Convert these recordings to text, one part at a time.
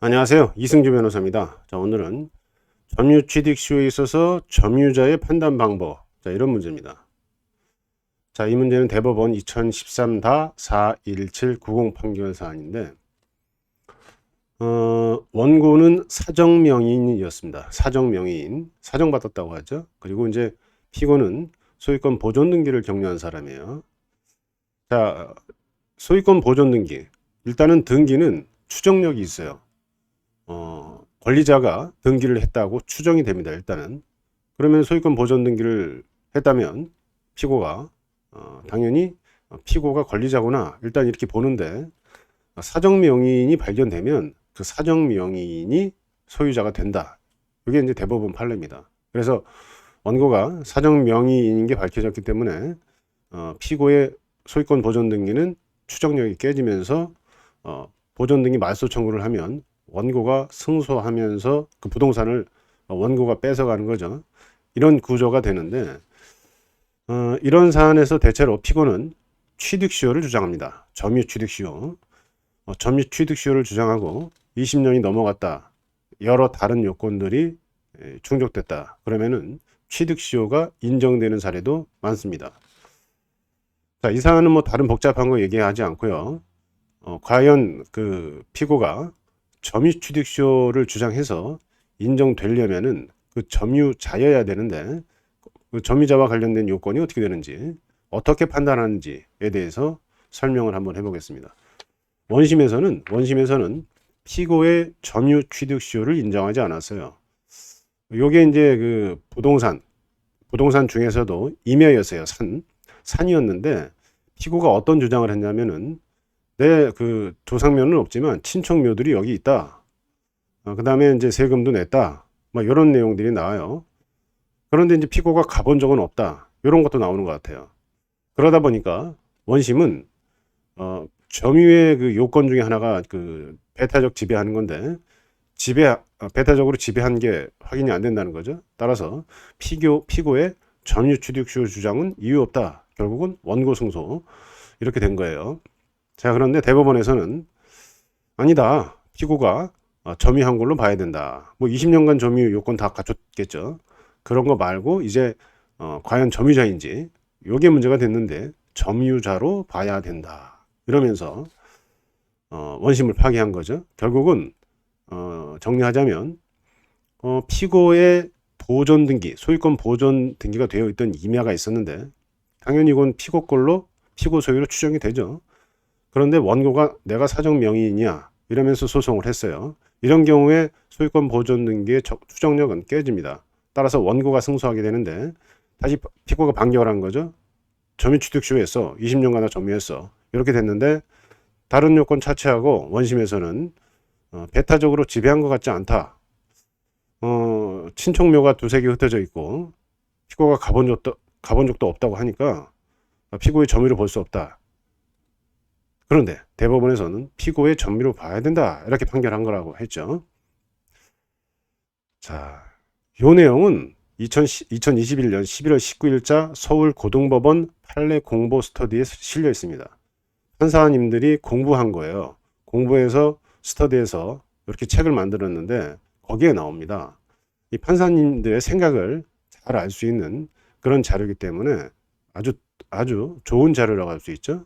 안녕하세요. 이승주 변호사입니다. 자, 오늘은 점유 취득 시효에 있어서 점유자의 판단 방법. 자, 이런 문제입니다. 자, 이 문제는 대법원 2013-41790 판결 사안인데, 원고는 사정명의인이었습니다. 사정명의인. 사정받았다고 하죠. 그리고 이제 피고는 소유권 보존 등기를 격려한 사람이에요. 자, 소유권 보존 등기. 일단은 등기는 추정력이 있어요. 권리자가 등기를 했다고 추정이 됩니다. 일단은. 그러면 소유권 보존 등기를 했다면 피고가 당연히 피고가 권리자구나 일단 이렇게 보는데, 사정명의인이 발견되면 그 사정명의인이 소유자가 된다. 이게 이제 대법원 판례입니다. 그래서 원고가 사정명의인인 게 밝혀졌기 때문에 피고의 소유권 보존 등기는 추정력이 깨지면서 보존 등기 말소 청구를 하면 원고가 승소하면서 그 부동산을 원고가 뺏어가는 거죠. 이런 구조가 되는데, 이런 사안에서 대체로 피고는 취득시효를 주장합니다. 점유 취득시효. 점유 취득시효를 주장하고 20년이 넘어갔다. 여러 다른 요건들이 충족됐다. 그러면은 취득시효가 인정되는 사례도 많습니다. 자, 이 사안은 뭐 다른 복잡한 거 얘기하지 않고요. 과연 그 피고가 점유 취득시효를 주장해서 인정되려면은 그 점유자여야 되는데, 그 점유자와 관련된 요건이 어떻게 되는지, 어떻게 판단하는지에 대해서 설명을 한번 해보겠습니다. 원심에서는 피고의 점유 취득시효를 인정하지 않았어요. 요게 이제 그 부동산 중에서도 임야였어요. 산이었는데 피고가 어떤 주장을 했냐면은, 내 그 조상면은 없지만 친척묘들이 여기 있다. 그 다음에 이제 세금도 냈다. 뭐 이런 내용들이 나와요. 그런데 이제 피고가 가본 적은 없다. 이런 것도 나오는 것 같아요. 그러다 보니까 원심은 점유의 그 요건 중에 하나가 그 배타적 지배하는 건데, 배타적으로 지배한 게 확인이 안 된다는 거죠. 따라서 피고의 점유 취득시효 주장은 이유 없다. 결국은 원고 승소 이렇게 된 거예요. 자, 그런데 대법원에서는 아니다. 피고가 점유한 걸로 봐야 된다. 뭐 20년간 점유 요건 다 갖췄겠죠. 그런 거 말고 이제 과연 점유자인지 요게 문제가 됐는데 점유자로 봐야 된다. 이러면서 원심을 파기한 거죠. 결국은 정리하자면 피고의 보존 등기, 소유권 보존 등기가 되어 있던 임야가 있었는데 당연히 이건 피고 걸로 피고 소유로 추정이 되죠. 그런데 원고가 내가 사정 명의이냐 이러면서 소송을 했어요. 이런 경우에 소유권 보존 등기의 추정력은 깨집니다. 따라서 원고가 승소하게 되는데 다시 피고가 반격을 한 거죠. 점유 취득시효했어. 20년간 다 점유했어. 이렇게 됐는데 다른 요건 차치하고 원심에서는 배타적으로 지배한 것 같지 않다. 친척묘가 두세 개 흩어져 있고 피고가 가본 적도 없다고 하니까 피고의 점유를 볼 수 없다. 그런데 대법원에서는 피고의 점유로 봐야 된다. 이렇게 판결한 거라고 했죠. 자, 요 내용은 2021년 11월 19일자 서울고등법원 판례 공보 스터디에 실려 있습니다. 판사님들이 공부한 거예요. 공부해서 스터디에서 이렇게 책을 만들었는데 거기에 나옵니다. 이 판사님들의 생각을 잘 알 수 있는 그런 자료이기 때문에 아주 좋은 자료라고 할 수 있죠.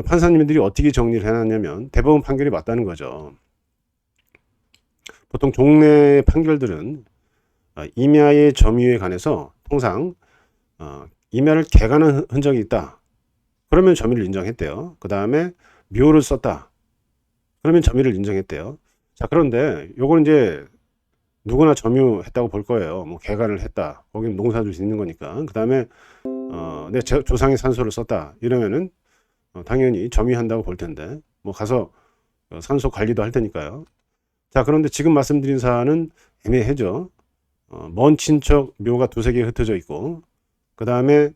판사님들이 어떻게 정리를 해놨냐면 대법원 판결이 맞다는 거죠. 보통 종래 판결들은 임야의 점유에 관해서 통상 임야를 개간한 흔적이 있다. 그러면 점유를 인정했대요. 그 다음에 묘를 썼다. 그러면 점유를 인정했대요. 자, 그런데 요거는 이제 누구나 점유했다고 볼 거예요. 뭐 개간을 했다. 거기는 농사질 수 있는 거니까. 그 다음에 내 조상의 산소를 썼다. 이러면은 당연히 점유한다고 볼 텐데 뭐 가서 산소 관리도 할 테니까요. 자, 그런데 지금 말씀드린 사안은 애매해죠. 먼 친척 묘가 두세 개 흩어져 있고 그 다음에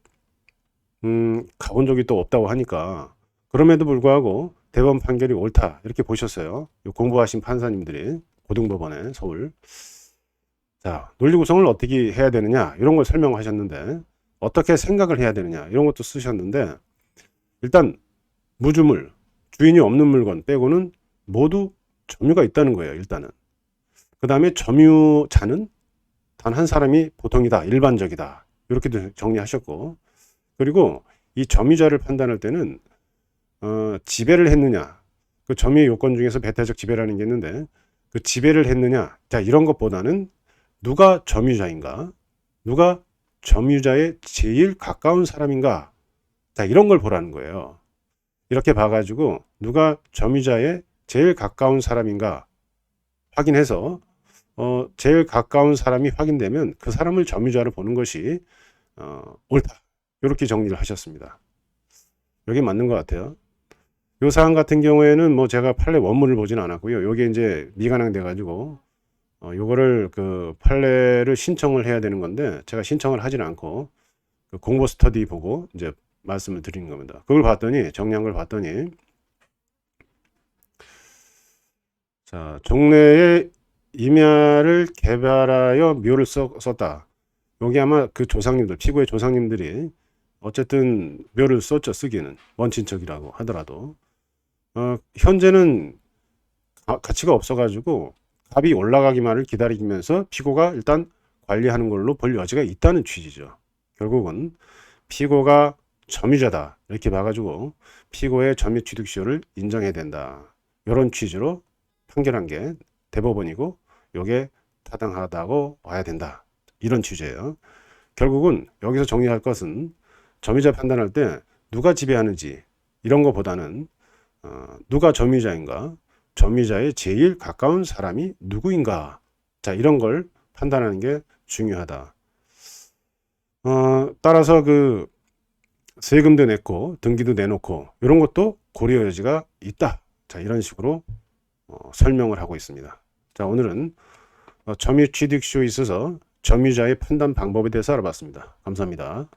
가본 적이 또 없다고 하니까 그럼에도 불구하고 대법원 판결이 옳다 이렇게 보셨어요. 공부하신 판사님들이 고등법원에 서울. 자, 논리 구성을 어떻게 해야 되느냐 이런 걸 설명하셨는데 어떻게 생각을 해야 되느냐 이런 것도 쓰셨는데, 일단 무주물, 주인이 없는 물건 빼고는 모두 점유가 있다는 거예요. 일단은. 그 다음에 점유자는 단 한 사람이 보통이다, 일반적이다, 이렇게도 정리하셨고, 그리고 이 점유자를 판단할 때는 지배를 했느냐, 그 점유의 요건 중에서 배타적 지배라는 게 있는데 그 지배를 했느냐, 자 이런 것보다는 누가 점유자인가, 누가 점유자의 제일 가까운 사람인가, 자 이런 걸 보라는 거예요. 이렇게 봐가지고 누가 점유자의 제일 가까운 사람인가 확인해서 제일 가까운 사람이 확인되면 그 사람을 점유자로 보는 것이 옳다, 이렇게 정리를 하셨습니다. 여기 맞는 것 같아요. 요 사안 같은 경우에는 뭐 제가 판례 원문을 보진 않았고요. 요게 이제 미관항 돼 가지고 요거를 그 판례를 신청을 해야 되는 건데 제가 신청을 하진 않고 그 공보 스터디 보고 이제 말씀을 드리는 겁니다. 그걸 봤더니, 정리한 걸 봤더니, 자 종래에 임야를 개발하여 묘를 썼다. 여기 아마 그 조상님들, 피고의 조상님들이 어쨌든 묘를 썼죠. 쓰기는 먼 친척이라고 하더라도 현재는 가치가 없어가지고 값이 올라가기만을 기다리면서 피고가 일단 관리하는 걸로 볼 여지가 있다는 취지죠. 결국은 피고가 점유자다 이렇게 봐가지고 피고의 점유 취득시효를 인정해야 된다, 이런 취지로 판결한 게 대법원이고 요게 타당하다고 봐야 된다, 이런 취지예요. 결국은 여기서 정리할 것은 점유자 판단할 때 누가 지배하는지 이런 것보다는 누가 점유자인가, 점유자의 제일 가까운 사람이 누구인가, 자 이런 걸 판단하는 게 중요하다. 따라서 그 세금도 냈고 등기도 내놓고 이런 것도 고려 여지가 있다, 자 이런 식으로 설명을 하고 있습니다. 자 오늘은 점유 취득시효에 있어서 점유자의 판단 방법에 대해서 알아봤습니다. 감사합니다.